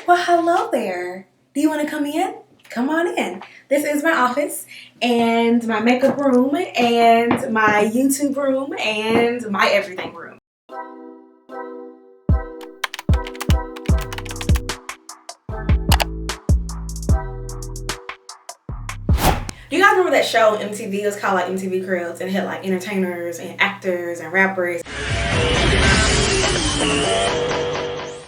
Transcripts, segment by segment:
Well, hello there. Do you want to come in? Come on in. This is my office and my makeup room and my YouTube room and my everything room. Do you guys remember that show on MTV? It was called like MTV Cribs, and it had like entertainers and actors and rappers.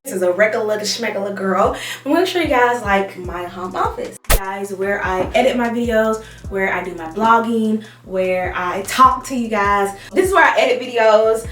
This is a regular schmegula girl. I'm going to show you guys like my home office. Guys, where I edit my videos, where I do my blogging, where I talk to you guys. This is where I edit videos,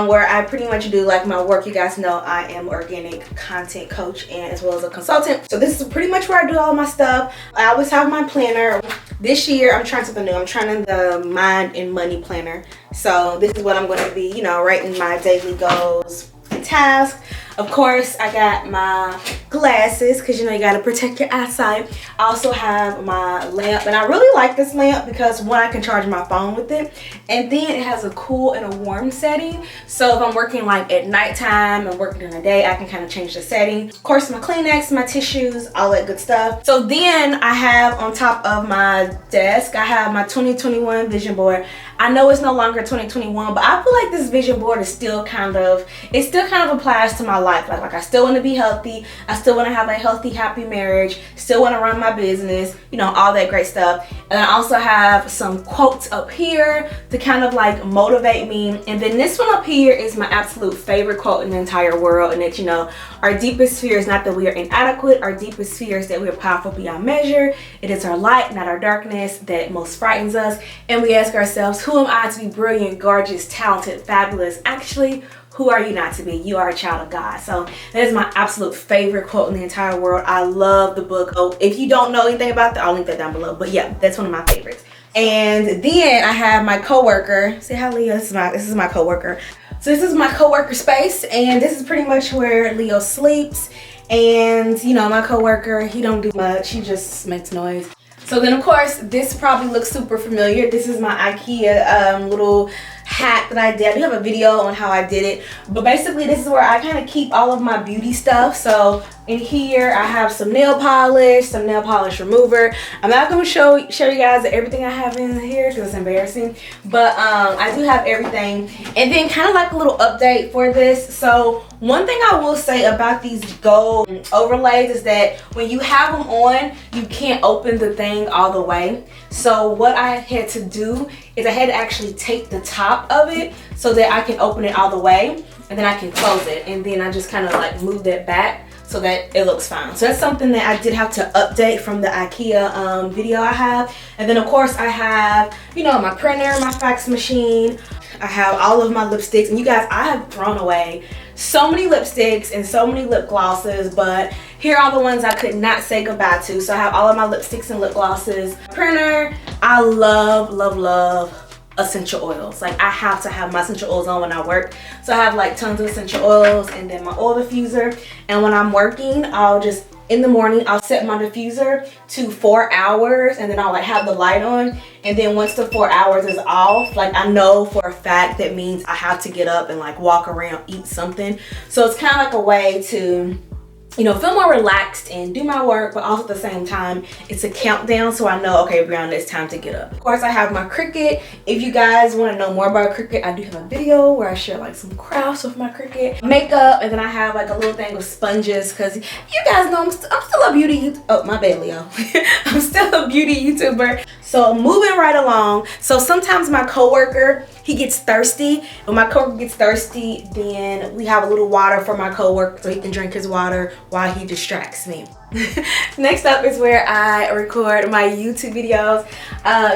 where I pretty much do like my work. You guys know I am organic content coach and as well as a consultant. So this is pretty much where I do all my stuff. I always have my planner. This year I'm trying something new. I'm trying the mind and money planner. So this is what I'm going to be, you know, writing my daily goals and tasks. Of course, I got my glasses because, you know, you got to protect your eyesight. I also have my lamp, and I really like this lamp because, one, I can charge my phone with it, and then it has a cool and a warm setting. So if I'm working like at nighttime and working during the day, I can kind of change the setting. Of course, my Kleenex, my tissues, all that good stuff. So then I have on top of my desk, I have my 2021 vision board. I know it's no longer 2021, but I feel like this vision board is still kind of applies to my life. Like I still want to be healthy. I still want to have a healthy, happy marriage. Still want to run my business, you know, all that great stuff. And I also have some quotes up here to kind of like motivate me. And then this one up here is my absolute favorite quote in the entire world. And it's, you know, our deepest fear is not that we are inadequate. Our deepest fear is that we are powerful beyond measure. It is our light, not our darkness, that most frightens us. And we ask ourselves, who am I to be brilliant, gorgeous, talented, fabulous? Actually, who are you not to be? You are a child of God. So that is my absolute favorite quote in the entire world. I love the book. Oh, if you don't know anything about that, I'll link that down below. But yeah, that's one of my favorites. And then I have my coworker. Say hi, Leo. This is my coworker. So this is my coworker space, and this is pretty much where Leo sleeps. And you know, my coworker, he don't do much. He just makes noise. So then, of course, this probably looks super familiar. This is my IKEA little hat that I did. I do have a video on how I did it, but basically this is where I kind of keep all of my beauty stuff. So in here I have some nail polish remover. I'm not going to show you guys everything I have in here because it's embarrassing, but I do have everything. And then kind of like a little update for this. So one thing I will say about these gold overlays is that when you have them on, you can't open the thing all the way. So what I had to do is I had to actually take the top of it so that I can open it all the way, and then I can close it, and then I just kind of like move that back so that it looks fine. So that's something that I did have to update from the IKEA video I have. And then of course I have, you know, my printer, my fax machine. I have all of my lipsticks, and you guys, I have thrown away so many lipsticks and so many lip glosses, but here are the ones I could not say goodbye to. So I have all of my lipsticks and lip glosses. Printer, I love essential oils. Like I have to have my essential oils on when I work. So I have like tons of essential oils, and then my oil diffuser. And when I'm working, I'll just, in the morning, I'll set my diffuser to 4 hours, and then I'll like have the light on. And then once the 4 hours is off, like I know for a fact that means I have to get up and like walk around, eat something. So it's kind of like a way to, you know, feel more relaxed and do my work, but also at the same time, it's a countdown, so I know, okay, Brianna, it's time to get up. Of course, I have my Cricut. If you guys want to know more about Cricut, I do have a video where I share like some crafts with my Cricut. Makeup, and then I have like a little thing with sponges, because you guys know I'm still a beauty, oh, my bad, Leo. I'm still a beauty YouTuber. So moving right along. So sometimes my coworker, he gets thirsty. When my coworker gets thirsty, then we have a little water for my coworker so he can drink his water while he distracts me. Next up is where I record my YouTube videos.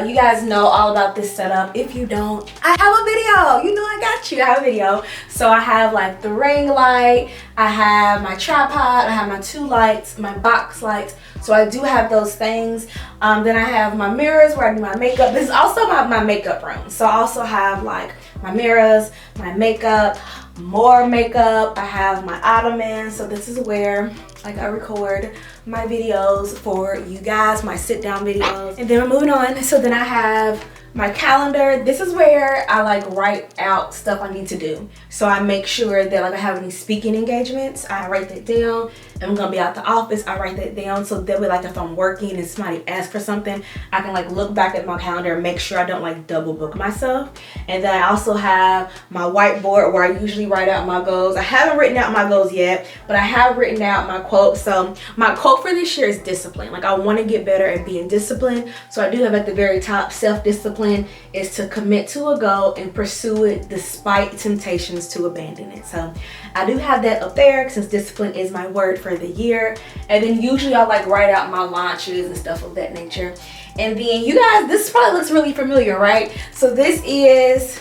You guys know all about this setup. If you don't, I have a video. You know I got you. I have a video. So I have like the ring light, I have my tripod, I have my 2 lights, my box lights. So I do have those things. Then I have my mirrors where I do my makeup. This is also my makeup room. So I also have like my mirrors, my makeup, more makeup. I have my ottoman. So this is where like I record my videos for you guys, my sit down videos. And then we're moving on. So then I have my calendar. This is where I like write out stuff I need to do. So I make sure that like I have any speaking engagements, I write that down. If I'm gonna be out the office, I write that down. So that way, like if I'm working and somebody asks for something, I can like look back at my calendar and make sure I don't like double book myself. And then I also have my whiteboard where I usually write out my goals. I haven't written out my goals yet, but I have written out my quote. So my quote for this year is discipline. Like I want to get better at being disciplined. So I do have at the very top, self-discipline is to commit to a goal and pursue it despite temptations to abandon it. So I do have that up there since discipline is my word for the year. And then usually I like write out my launches and stuff of that nature. And then you guys, this probably looks really familiar, right? So this is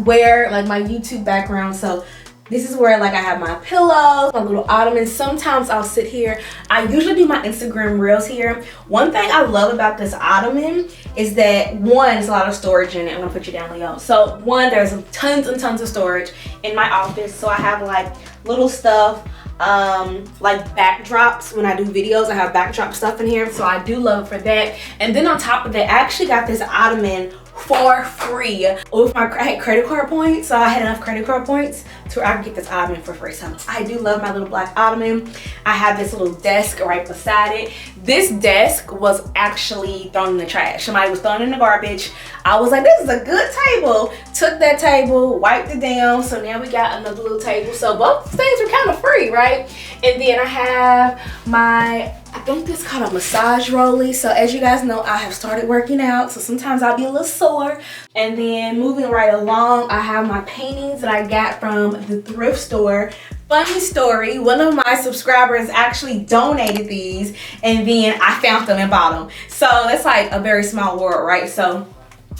where like my YouTube background. So this is where like I have my pillows, my little ottoman. Sometimes I'll sit here. I usually do my Instagram reels here. One thing I love about this ottoman is that one, there's a lot of storage in it. I'm gonna put you down, Leo. So one, there's tons and tons of storage in my office. So I have like little stuff, like backdrops. When I do videos, I have backdrop stuff in here. So I do love it for that. And then on top of that, I actually got this ottoman for free with my credit card points. So I had enough credit card points to where I could get this ottoman for free. So I do love my little black ottoman. I have this little desk right beside it. This desk was actually thrown in the trash. Somebody was throwing it in the garbage. I was like, this is a good table. Took that table, wiped it down. So now we got another little table. So both things are kind of free, right? And then I have my, I think this is called a massage rollie. So as you guys know, I have started working out. So sometimes I'll be a little sore. And then moving right along, I have my paintings that I got from the thrift store. Funny story, one of my subscribers actually donated these and then I found them and bought them. So that's like a very small world, right? So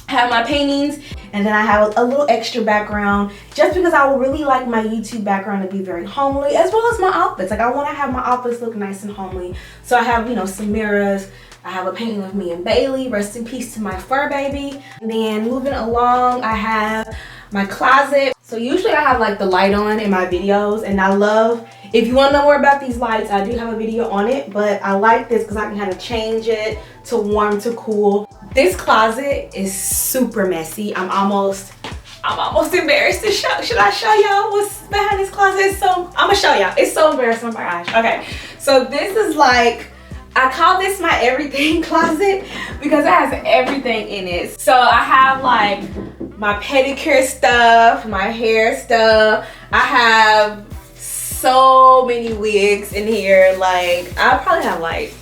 I have my paintings and then I have a little extra background just because I would really like my YouTube background to be very homely, as well as my office. Like I want to have my office look nice and homely. So I have, you know, some mirrors. I have a painting of me and Bailey. Rest in peace to my fur baby. And then moving along, I have my closet. So usually I have like the light on in my videos, and I love, if you want to know more about these lights, I do have a video on it, but I like this because I can kind of change it to warm to cool. This closet is super messy. I'm almost embarrassed to show. Should I show y'all what's behind this closet? So I'm gonna show y'all. It's so embarrassing. Oh my gosh. Okay, so this is like, I call this my everything closet because it has everything in it. So I have like my pedicure stuff, my hair stuff. I have so many wigs in here. Like I probably have like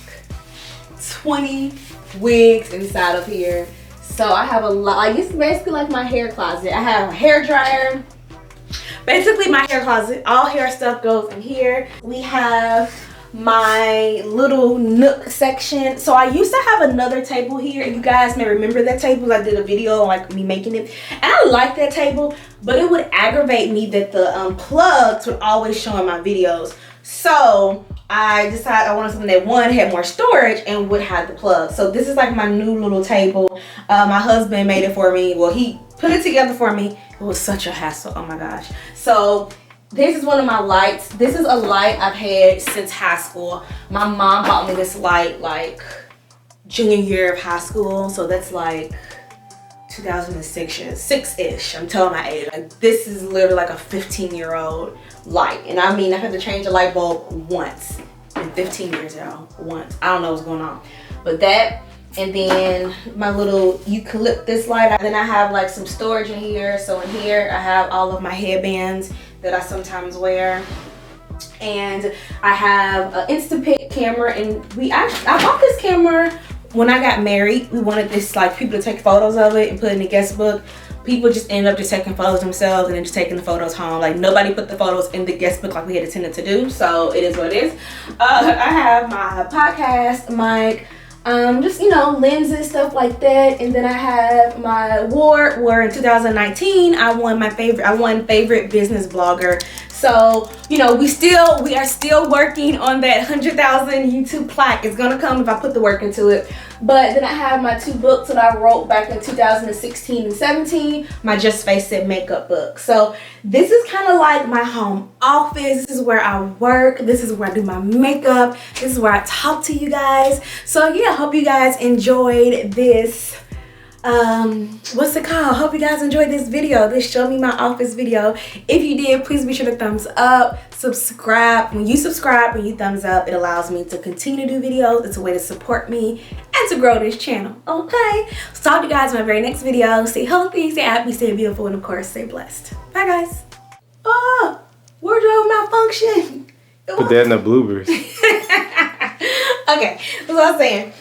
20 wigs inside of here. So I have a lot. Like it's basically like my hair closet. I have a hair dryer. Basically my hair closet. All hair stuff goes in here. We have my little Nook section. So I used to have another table here, and you guys may remember that table. I did a video on like me making it, and I like that table, but it would aggravate me that the plugs would always show in my videos. So I decided I wanted something that one had more storage and would have the plug. So this is like my new little table. My husband made it for me. Well, he put it together for me. It was such a hassle. Oh my gosh. So this is one of my lights. This is a light I've had since high school. My mom bought me this light like junior year of high school. So that's like 2006-ish. I'm telling my age. Like this is literally like a 15-year-old light. And I mean, I've had to change a light bulb once in 15 years ago. Once. I don't know what's going on. But that, and then my little eucalyptus light. And then I have like some storage in here. So in here I have all of my headbands that I sometimes wear, and I have an Instapic camera. And I bought this camera when I got married. We wanted this like people to take photos of it and put it in the guest book. People just end up just taking photos themselves and then just taking the photos home. Like nobody put the photos in the guest book like we had intended to do. So it is what it is. I have my podcast mic, just, you know, lenses, stuff like that. And then I have my award where in 2019 I won favorite business blogger. So, you know, we are still working on that 100,000 YouTube plaque. It's gonna come if I put the work into it. But then I have my 2 books that I wrote back in 2016 and 17, my Just Face It makeup book. So this is kind of like my home office. This is where I work. This is where I do my makeup. This is where I talk to you guys. So yeah, I hope you guys enjoyed this what's it called? Hope you guys enjoyed this video, this show me my office video. If you did, please be sure to thumbs up, subscribe. When you subscribe, when you thumbs up, it allows me to continue to do videos. It's a way to support me and to grow this channel. Okay, so talk to you guys in my very next video. Stay healthy, stay happy, stay beautiful, and of course stay blessed. Bye guys. Oh, wardrobe malfunction. Put that in the bloopers. Okay, that's what I was saying.